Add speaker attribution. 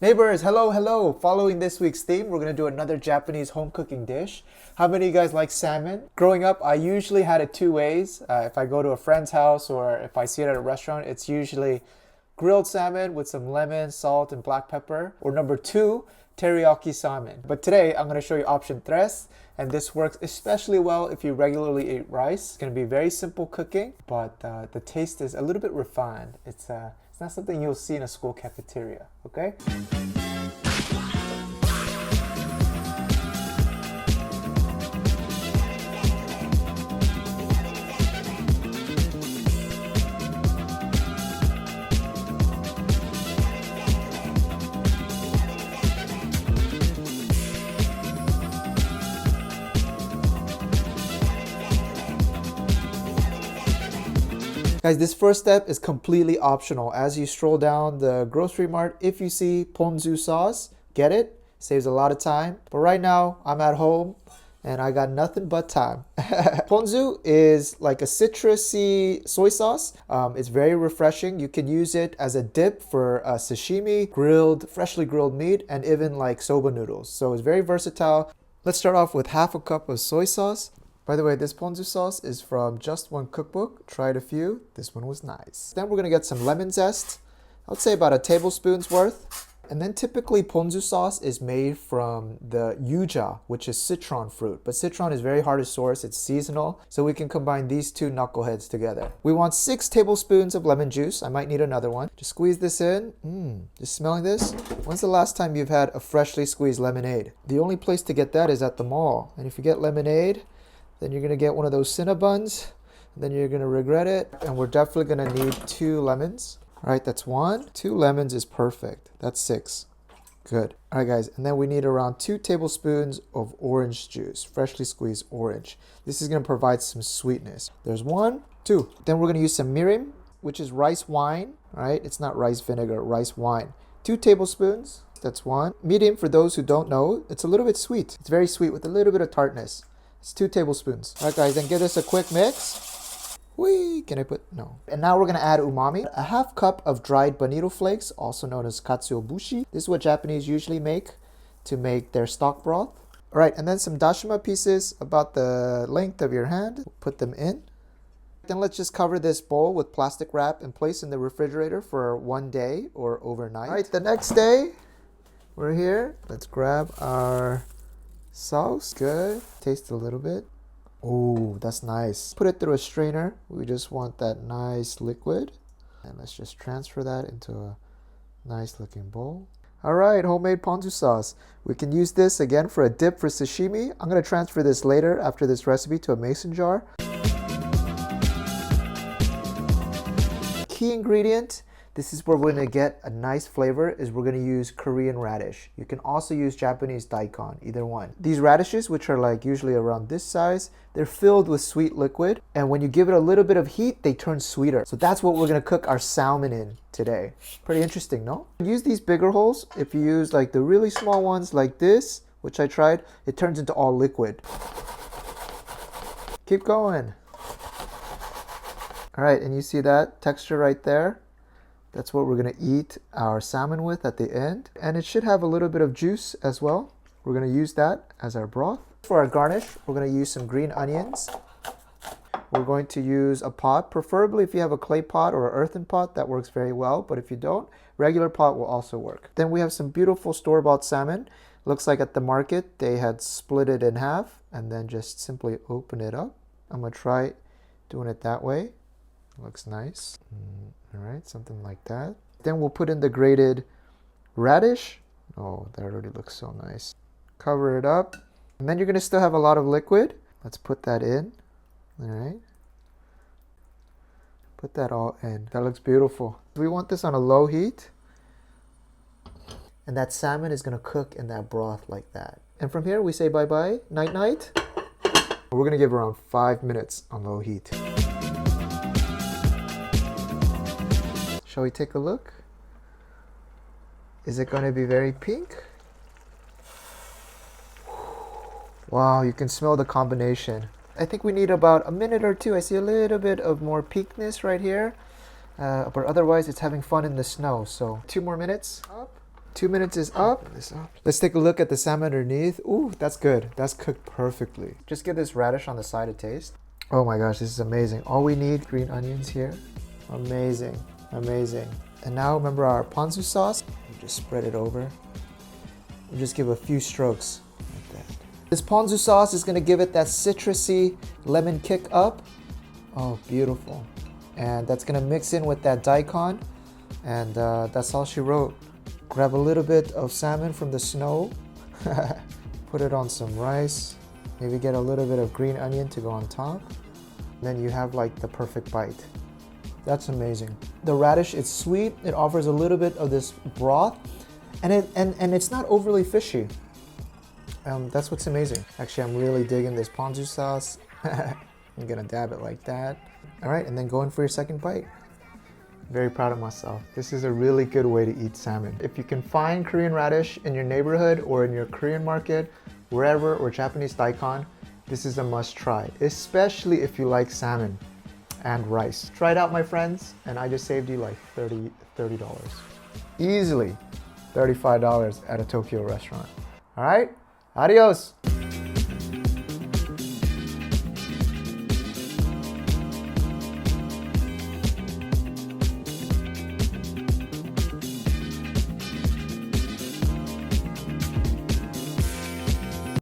Speaker 1: Neighbors, hello, hello. Following this week's theme, we're going to do another Japanese home cooking dish. How many of you guys like salmon? Growing up, I usually had it two ways. If I go to a friend's house or if I see it at a restaurant, it's usually grilled salmon with some lemon, salt, and black pepper. Or number two, teriyaki salmon. But today, I'm going to show you option tres. And this works especially well if you regularly eat rice. It's going to be very simple cooking, but the taste is a little bit refined. It's not something you'll see in a school cafeteria, okay? Guys, this first step is completely optional. As you stroll down the grocery mart, if you see Ponzu Sauce, get it. Saves a lot of time. But right now, I'm at home and I got nothing but time. Ponzu is like a citrusy soy sauce. It's very refreshing. You can use it as a dip for sashimi, freshly grilled meat, and even like soba noodles. So it's very versatile. Let's start off with half a cup of soy sauce. By the way, this ponzu sauce is from Just One Cookbook. Tried a few. This one was nice. Then we're going to get some lemon zest. I would say about a tablespoon's worth. And then typically ponzu sauce is made from the yuja, which is citron fruit. But citron is very hard to source. It's seasonal. So we can combine these two knuckleheads together. We want 6 tablespoons of lemon juice. I might need another one. Just squeeze this in. Just smelling this. When's the last time you've had a freshly squeezed lemonade? The only place to get that is at the mall. And if you get lemonade, then you're going to get one of those Cinnabons. Then you're going to regret it. And we're definitely going to need 2 lemons. All right, that's 1. 2 lemons is perfect. That's 6. Good. All right, guys. And then we need around 2 tablespoons of orange juice, freshly squeezed orange. This is going to provide some sweetness. There's 1, 2. Then we're going to use some mirin, which is rice wine. All right, it's not rice vinegar, rice wine. 2 tablespoons. That's 1. Medium, for those who don't know, it's a little bit sweet. It's very sweet with a little bit of tartness. It's 2 tablespoons. All right, guys, then give this a quick mix. Whee! Can I put? No. And now we're going to add umami. A half cup of dried bonito flakes, also known as katsuobushi. This is what Japanese usually make to make their stock broth. All right, and then some dashima pieces about the length of your hand. Put them in. Then let's just cover this bowl with plastic wrap and place in the refrigerator for 1 day or overnight. All right, the next day, we're here. Let's grab our sauce. Good. Taste a little bit. Oh, that's nice. Put it through a strainer. We just want that nice liquid. And let's just transfer that into a nice looking bowl. All right, homemade ponzu sauce. We can use this again for a dip for sashimi. I'm going to transfer this later after this recipe to a mason jar. Key ingredient. This is where we're going to get a nice flavor, is we're going to use Korean radish. You can also use Japanese Daikon, either one. These radishes, which are like usually around this size, they're filled with sweet liquid. And when you give it a little bit of heat, they turn sweeter. So that's what we're going to cook our salmon in today. Pretty interesting, no? Use these bigger holes. If you use like the really small ones like this, which I tried, it turns into all liquid. Keep going. All right, and you see that texture right there? That's what we're going to eat our salmon with at the end. And it should have a little bit of juice as well. We're going to use that as our broth. For our garnish, we're going to use some green onions. We're going to use a pot. Preferably if you have a clay pot or an earthen pot, that works very well. But if you don't, regular pot will also work. Then we have some beautiful store-bought salmon. Looks like at the market, they had split it in half and then just simply open it up. I'm going to try doing it that way. Looks nice. All right, something like that. Then we'll put in the grated radish. Oh, that already looks so nice. Cover it up. And then you're going to still have a lot of liquid. Let's put that in. All right. Put that all in. That looks beautiful. We want this on a low heat. And that salmon is going to cook in that broth like that. And from here, we say bye-bye, night-night. We're going to give around 5 minutes on low heat. Shall we take a look? Is it going to be very pink? Wow, you can smell the combination. I think we need about a minute or 2. I see a little bit of more pinkness right here. But otherwise, it's having fun in the snow. So 2 more minutes. Up. 2 minutes is up. Let's take a look at the salmon underneath. Ooh, that's good. That's cooked perfectly. Just give this radish on the side a taste. Oh my gosh, this is amazing. All we need, green onions here. Amazing, amazing. And now remember our ponzu sauce. You just spread it over. You just give a few strokes like that. This ponzu sauce is gonna give it that citrusy lemon kick up. Oh, beautiful. And that's gonna mix in with that daikon. And that's all she wrote. Grab a little bit of salmon from the snow. Put it on some rice. Maybe get a little bit of green onion to go on top. Then you have like the perfect bite. That's amazing. The radish, it's sweet. It offers a little bit of this broth. And it's not overly fishy. That's what's amazing. Actually, I'm really digging this ponzu sauce. I'm gonna dab it like that. All right, and then go in for your second bite. Very proud of myself. This is a really good way to eat salmon. If you can find Korean radish in your neighborhood or in your Korean market, wherever, or Japanese Daikon, this is a must try, especially if you like salmon and rice. Try it out, my friends, and I just saved you like $30. Easily $35 at a Tokyo restaurant. All right, adios.